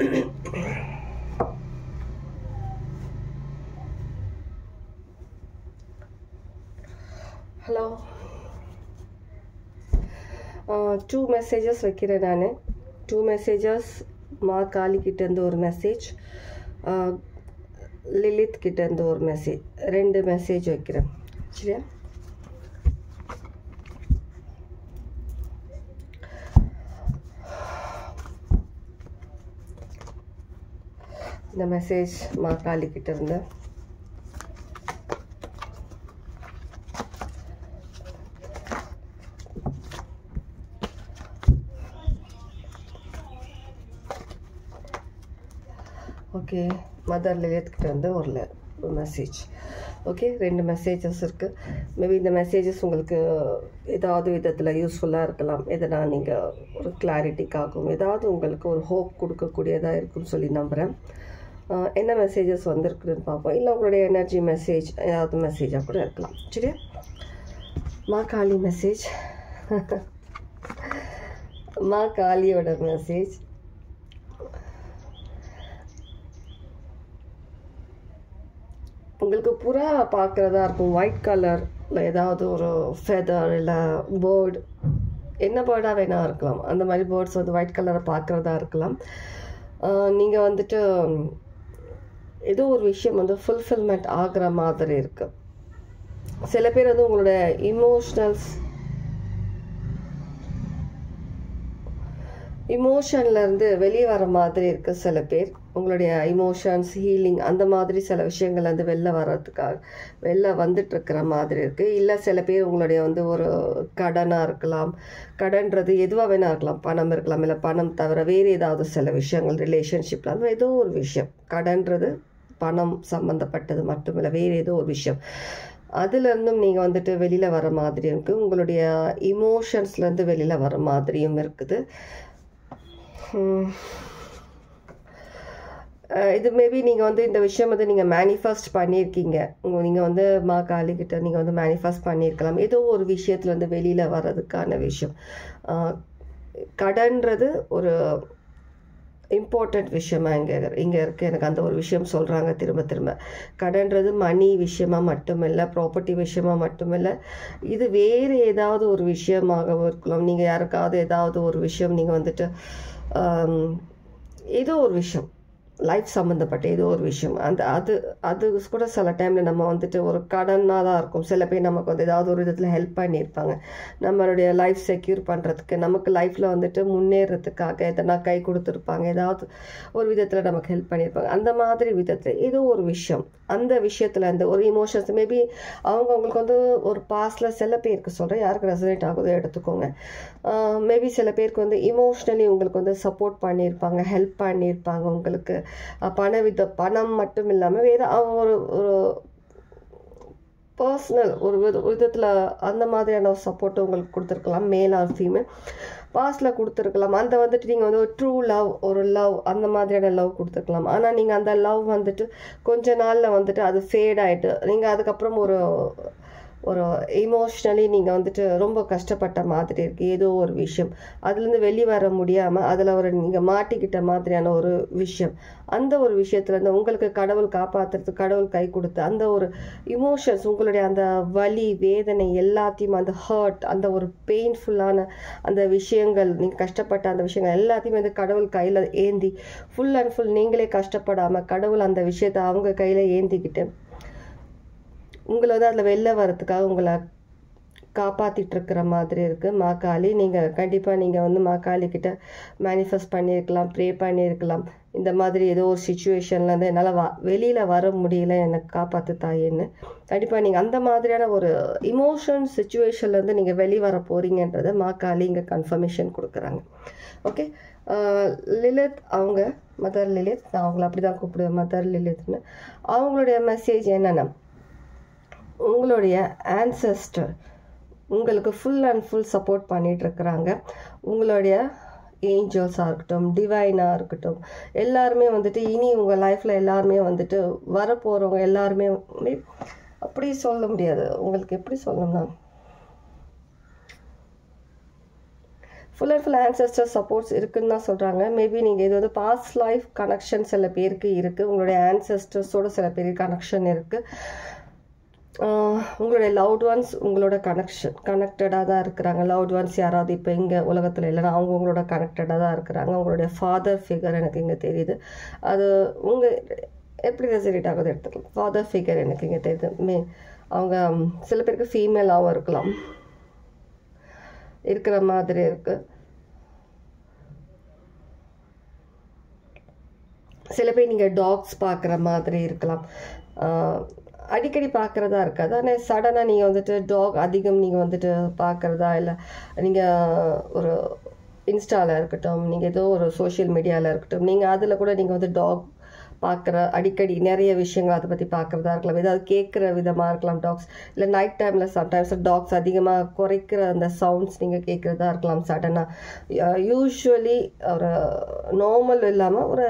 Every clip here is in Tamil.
Hello. 2 messages வைக்கிறேன் நான். 2 messages மா காளி கிட்ட இருந்து ஒரு மெசேஜ், லிலித் கிட்ட இருந்து ஒரு மெசேஜ், 2 மெசேஜ் வைக்கிறேன். சரியா? இந்த மெசேஜ் மா காளி கிட்ட இருந்து. ஓகே, மதர் லிலித் கிட்ட இருந்து ஒரு மெசேஜ். ஓகே, 2 மெசேஜஸ் இருக்குது. மேபி இந்த மெசேஜஸ் உங்களுக்கு ஏதாவது விதத்தில் யூஸ்ஃபுல்லாக இருக்கலாம். எதனா நீங்கள் ஒரு கிளாரிட்டிக்காகவும் ஏதாவது உங்களுக்கு ஒரு ஹோப் கொடுக்கக்கூடியதாக இருக்குன்னு சொல்லி நம்புகிறேன். என்ன மெசேஜஸ் வந்திருக்குதுன்னு பார்ப்போம். இல்லை உங்களுடைய எனர்ஜி மெசேஜ் ஏதாவது மெசேஜாக கூட இருக்கலாம். சரியா? மா காளி மெசேஜ். மா காளியோட மெசேஜ். உங்களுக்கு புறா பார்க்குறதா இருக்கும், ஒயிட் கலரில் ஏதாவது ஒரு ஃபெதர் இல்லை பேர்டு, என்ன பேர்டாக வேணால் இருக்கலாம். அந்த மாதிரி பேர்ட்ஸ் வந்து ஒயிட் கலரை பார்க்குறதா இருக்கலாம். நீங்கள் வந்துட்டு ஏதோ ஒரு விஷயம் வந்து ஃபுல்ஃபில்மெண்ட் ஆகிற மாதிரி இருக்குது. சில பேர் வந்து உங்களோட இமோஷன்லேருந்து வெளியே வர மாதிரி இருக்குது. சில பேர் உங்களுடைய இமோஷன்ஸ் ஹீலிங் அந்த மாதிரி சில விஷயங்கள் வந்து வெளில வந்துட்டுருக்கிற மாதிரி இருக்குது. இல்லை சில பேர் உங்களுடைய வந்து ஒரு கடனாக இருக்கலாம். கடன்றது எதுவாக வேணா இருக்கலாம். பணம் இருக்கலாம், இல்லை பணம் தவிர வேறு ஏதாவது சில விஷயங்கள் ரிலேஷன்ஷிப்பில் அந்த ஏதோ ஒரு விஷயம். கடன்றது பணம் சம்மந்தப்பட்டது மட்டும் இல்லை, வேறு ஏதோ ஒரு விஷயம். அதுலேருந்தும் நீங்கள் வந்துட்டு வெளியில் வர மாதிரி இருக்குது. உங்களுடைய இமோஷன்ஸ்லேருந்து வெளியில் வர மாதிரியும் இருக்குது. இது மேபி நீங்கள் வந்து இந்த விஷயம் வந்து நீங்கள் மேனிஃபெஸ்ட் பண்ணியிருக்கீங்க. நீங்கள் வந்து மா காளிக்கிட்ட நீங்கள் வந்து மேனிஃபெஸ்ட் பண்ணியிருக்கலாம். ஏதோ ஒரு விஷயத்துலேருந்து வெளியில் வர்றதுக்கான விஷயம். கடன்றது ஒரு இம்பார்ட்டண்ட் விஷயமா இங்கே இருக்குது. எனக்கு அந்த ஒரு விஷயம் சொல்கிறாங்க திரும்ப திரும்ப. கடன்றது மணி விஷயமா மட்டுமில்லை, ப்ராப்பர்ட்டி விஷயமா மட்டுமில்லை, இது வேறு ஏதாவது ஒரு விஷயமாகவும் இருக்கலாம். நீங்கள் யாருக்காவது ஏதாவது ஒரு விஷயம் நீங்கள் வந்துட்டு ஏதோ ஒரு விஷயம் லைஃப் சம்மந்தப்பட்ட ஏதோ ஒரு விஷயம் அது கூட சில டைமில் நம்ம வந்துட்டு ஒரு கடனாக தான் இருக்கும். சில பேர் நமக்கு வந்து ஏதாவது ஒரு விதத்தில் ஹெல்ப் பண்ணியிருப்பாங்க. நம்மளுடைய லைஃப் செக்யூர் பண்ணுறதுக்கு, நமக்கு லைஃப்பில் வந்துட்டு முன்னேறதுக்காக எதனா கை கொடுத்துருப்பாங்க. ஏதாவது ஒரு விதத்தில் நமக்கு ஹெல்ப் பண்ணியிருப்பாங்க. அந்த மாதிரி விதத்தில் ஏதோ ஒரு விஷயம், அந்த விஷயத்தில் அந்த ஒரு இமோஷன்ஸ் மேபி அவங்களுக்கு வந்து ஒரு பாஸ்டில் சில பேருக்கு சொல்கிறேன், யாருக்கு ரெசனேட் ஆகுதோ எடுத்துக்கோங்க. மேபி சில பேருக்கு வந்து இமோஷ்னலி உங்களுக்கு வந்து சப்போர்ட் பண்ணியிருப்பாங்க, ஹெல்ப் பண்ணியிருப்பாங்க. உங்களுக்கு பணம் மட்டும் இல்லாமல் வேறு ஒரு பர்சனல் ஒரு விதத்தில் அந்த மாதிரியான ஒரு சப்போர்ட்டு உங்களுக்கு கொடுத்துருக்கலாம். மேல் ஆர் ஃபீமேல் பாஸ்டில் கொடுத்துருக்கலாம். அந்த வந்துட்டு நீங்கள் வந்து ஒரு ட்ரூ லவ், ஒரு லவ் அந்த மாதிரியான லவ் கொடுத்துருக்கலாம். ஆனால் நீங்கள் அந்த லவ் வந்துட்டு கொஞ்ச நாளில் வந்துட்டு அது ஃபேட் ஆகிட்டு நீங்கள் அதுக்கப்புறம் ஒரு இமோஷ்னலி நீங்கள் வந்துட்டு ரொம்ப கஷ்டப்பட்ட மாதிரி இருக்குது. ஏதோ ஒரு விஷயம் அதுலேருந்து வெளியே வர முடியாமல் அதில் நீங்கள் மாட்டிக்கிட்ட மாதிரியான ஒரு விஷயம். அந்த ஒரு விஷயத்துலேருந்து உங்களுக்கு கடவுள் காப்பாற்றுறதுக்கு கடவுள் கை கொடுத்து அந்த ஒரு இமோஷன்ஸ், உங்களுடைய அந்த வலி வேதனை எல்லாத்தையும், அந்த ஹர்ட், அந்த ஒரு பெயின்ஃபுல்லான அந்த விஷயங்கள், நீங்கள் கஷ்டப்பட்ட அந்த விஷயங்கள் எல்லாத்தையும் வந்து கடவுள் கையில் ஏந்தி ஃபுல் அண்ட் ஃபுல் நீங்களே கஷ்டப்படாமல் கடவுள் அந்த விஷயத்தை அவங்க கையில் ஏந்திக்கிட்டு உங்களை வந்து அதில் வெளில வரத்துக்காக உங்களை காப்பாற்றிட்டு இருக்கிற மாதிரி இருக்குது. மா காளி, நீங்கள் கண்டிப்பாக நீங்கள் வந்து மா காளிக்கிட்ட மேனிஃபெஸ்ட் பண்ணியிருக்கலாம், ப்ரே பண்ணியிருக்கலாம். இந்த மாதிரி ஏதோ ஒரு சுச்சுவேஷன்லேருந்து என்னால் வெளியில் வர முடியல, எனக்கு காப்பாற்று தாயேன்னு. கண்டிப்பாக நீங்கள் அந்த மாதிரியான ஒரு இமோஷன் சுச்சுவேஷன்லேருந்து நீங்கள் வெளியே வர போகிறீங்கன்றதை மா காளி இங்கே கன்ஃபர்மேஷன் கொடுக்குறாங்க. ஓகே, லிலித் அவங்க மதர் லிலித், நான் அவங்கள அப்படி தான் கூப்பிடுவேன், மதர் லிலித்னு. அவங்களுடைய மெசேஜ் என்னென்னா, உங்களுடைய ஆன்செஸ்டர் உங்களுக்கு ஃபுல் அண்ட் ஃபுல் சப்போர்ட் பண்ணிகிட்ருக்குறாங்க. உங்களுடைய ஏஞ்சல்ஸாக இருக்கட்டும், டிவைனாக இருக்கட்டும், எல்லாருமே வந்துட்டு இனி உங்கள் லைஃப்பில் எல்லாருமே வந்துட்டு வரப்போகிறவங்க எல்லாருமே அப்படி சொல்ல முடியாது. உங்களுக்கு எப்படி சொல்லணும்னா full and full ancestor supports இருக்குன்னு தான் சொல்கிறாங்க. மேபி நீங்கள் இது வந்து பாஸ்ட் லைஃப் கனெக்ஷன் சில பேருக்கு இருக்குது, உங்களுடைய ancestors-ஓட சில பேருக்கு கனெக்ஷன் இருக்குது. உங்களுடைய லவ்ட் ஒன்ஸ் உங்களோட கனெக்டடாக தான் இருக்கிறாங்க. லவ்ட் ஒன்ஸ் யாராவது இப்போ இங்கே உலகத்தில் இல்லைன்னா அவங்க உங்களோட கனெக்டடாக தான் இருக்கிறாங்க. உங்களுடைய ஃபாதர் ஃபிகர் எனக்கு இங்கே தெரியுது. அது உங்கள் எப்படி ரெசனேட் ஆகுது எடுத்துக்கலாம். ஃபாதர் ஃபிகர் எனக்கு இங்கே தெரியுது. அவங்க சில பேருக்கு ஃபீமேலாகவும் இருக்கலாம், இருக்கிற மாதிரி இருக்குது. சில பேர் நீங்கள் டாக்ஸ் பார்க்குற மாதிரி இருக்கலாம். அடிக்கடி பார்க்குறதா இருக்காது, ஆனால் சடனாக நீங்கள் வந்துட்டு டாக் அதிகம் நீங்கள் வந்துட்டு பார்க்குறதா, இல்லை நீங்கள் ஒரு இன்ஸ்டாவில் இருக்கட்டும், நீங்கள் ஏதோ ஒரு சோஷியல் மீடியாவில் இருக்கட்டும், நீங்கள் அதில் கூட நீங்கள் வந்து டாக் பார்க்குற அடிக்கடி நிறைய விஷயங்கள் அதை பற்றி பார்க்குறதா இருக்கலாம். ஏதாவது கேட்குற விதமாக இருக்கலாம் டாக்ஸ், இல்லை நைட் டைமில் சம்டைம்ஸ் டாக்ஸ் அதிகமாக குறைக்கிற அந்த சவுண்ட்ஸ் நீங்கள் கேட்குறதா இருக்கலாம் சடனாக. யூஸ்வலி ஒரு நார்மல் இல்லாமல் ஒரு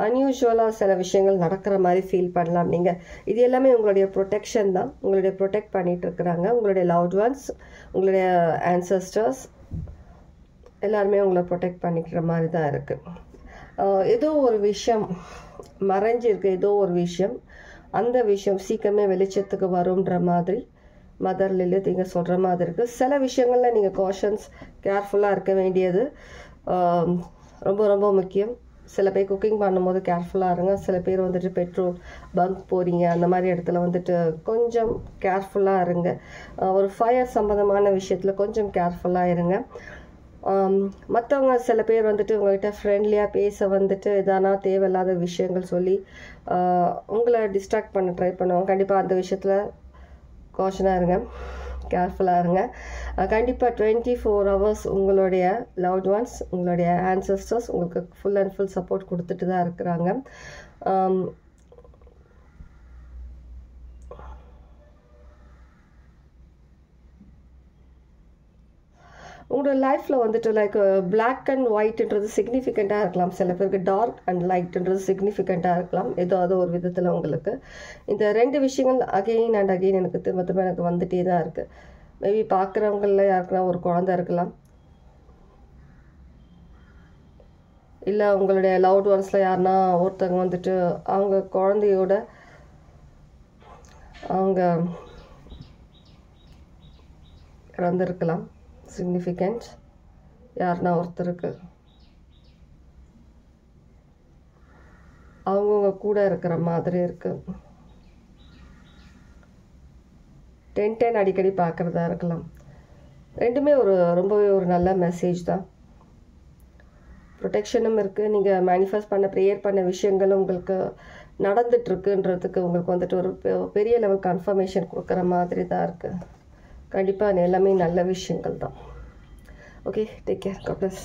அன்யூஷுவலாக சில விஷயங்கள் நடக்கிற மாதிரி ஃபீல் பண்ணலாம் நீங்கள். இது எல்லாமே உங்களுடைய ப்ரொடெக்ஷன் தான், உங்களுடைய ப்ரொடெக்ட் பண்ணிகிட்டு இருக்கிறாங்க. உங்களுடைய லவ்ட் ஒன்ஸ், உங்களுடைய ancestors எல்லாருமே உங்களை ப்ரொடெக்ட் பண்ணிக்கிற மாதிரி தான் இருக்குது. ஏதோ ஒரு விஷயம் மறைஞ்சிருக்கு, ஏதோ ஒரு விஷயம், அந்த விஷயம் சீக்கிரமே வெளிச்சத்துக்கு வரும்ன்ற மாதிரி மதர் லிலித் நீங்கள் சொல்கிற மாதிரி இருக்குது. சில விஷயங்களில் நீங்கள் காஷன்ஸ் கேர்ஃபுல்லாக இருக்க வேண்டியது ரொம்ப ரொம்ப முக்கியம். சில பேர் குக்கிங் பண்ணும்போது கேர்ஃபுல்லாக இருங்க. சில பேர் வந்துட்டு பெட்ரோல் பங்க் போகிறீங்க, அந்த மாதிரி இடத்துல வந்துட்டு கொஞ்சம் கேர்ஃபுல்லாக இருங்க. ஒரு ஃபயர் சம்மந்தமான விஷயத்தில் கொஞ்சம் கேர்ஃபுல்லாக இருங்க. மற்றவங்க சில பேர் வந்துட்டு உங்கள்கிட்ட ஃப்ரெண்ட்லியாக பேச வந்துட்டு எதானா தேவையில்லாத விஷயங்கள் சொல்லி உங்களை டிஸ்ட்ராக்ட் பண்ண ட்ரை பண்ணுவாங்க. கண்டிப்பாக அந்த விஷயத்தில் காஷனாக இருங்க, கேர்ஃபுல்லாக இருங்க. கண்டிப்பாக 24 hours உங்களுடைய லவ்ட் ஒன்ஸ், உங்களுடைய ancestors உங்களுக்கு ஃபுல் அண்ட் ஃபுல் சப்போர்ட் கொடுத்துட்டு தான் இருக்கிறாங்க. உங்களோட லைஃப்பில் வந்துட்டு லைக் பிளாக் அண்ட் ஒயிட்ன்றது சிக்னிஃபிகண்ட்டாக இருக்கலாம். சில பேருக்கு டார்க் அண்ட் லைட்ன்றது சிக்னிஃபிகண்ட்டாக இருக்கலாம். ஏதாவது ஒரு விதத்தில் உங்களுக்கு இந்த ரெண்டு விஷயங்கள் அகெயின் அண்ட் அகெயின் எனக்கு திரும்ப திரும்ப எனக்கு வந்துட்டே தான் இருக்குது. மேபி பார்க்குறவங்கள யாருக்குன்னா ஒரு குழந்தை இருக்கலாம், இல்லை உங்களுடைய லவ்ட் ஒன்ஸில் யாருன்னா ஒருத்தவங்க வந்துட்டு அவங்க குழந்தையோட அவங்க இறந்துருக்கலாம். சிக்னிஃபிகண்ட் யாருன்னா ஒருத்தருக்கு அவங்கவுங்க கூட இருக்கிற மாதிரி இருக்குது. 10-10 அடிக்கடி பார்க்குறதா இருக்கலாம். ரெண்டுமே ரொம்பவே ஒரு நல்ல மெசேஜ் தான். ப்ரொடெக்ஷனும் இருக்குது, நீங்கள் மேனிஃபெஸ்ட் பண்ண ப்ரேயர் பண்ண விஷயங்களும் உங்களுக்கு நடந்துட்டுருக்குன்றதுக்கு உங்களுக்கு வந்துட்டு ஒரு பெரிய லெவல் கன்ஃபர்மேஷன் கொடுக்குற மாதிரி தான் இருக்குது. கண்டிப்பாக எல்லாமே நல்ல விஷயங்கள் தான். Okay, take care, God plus.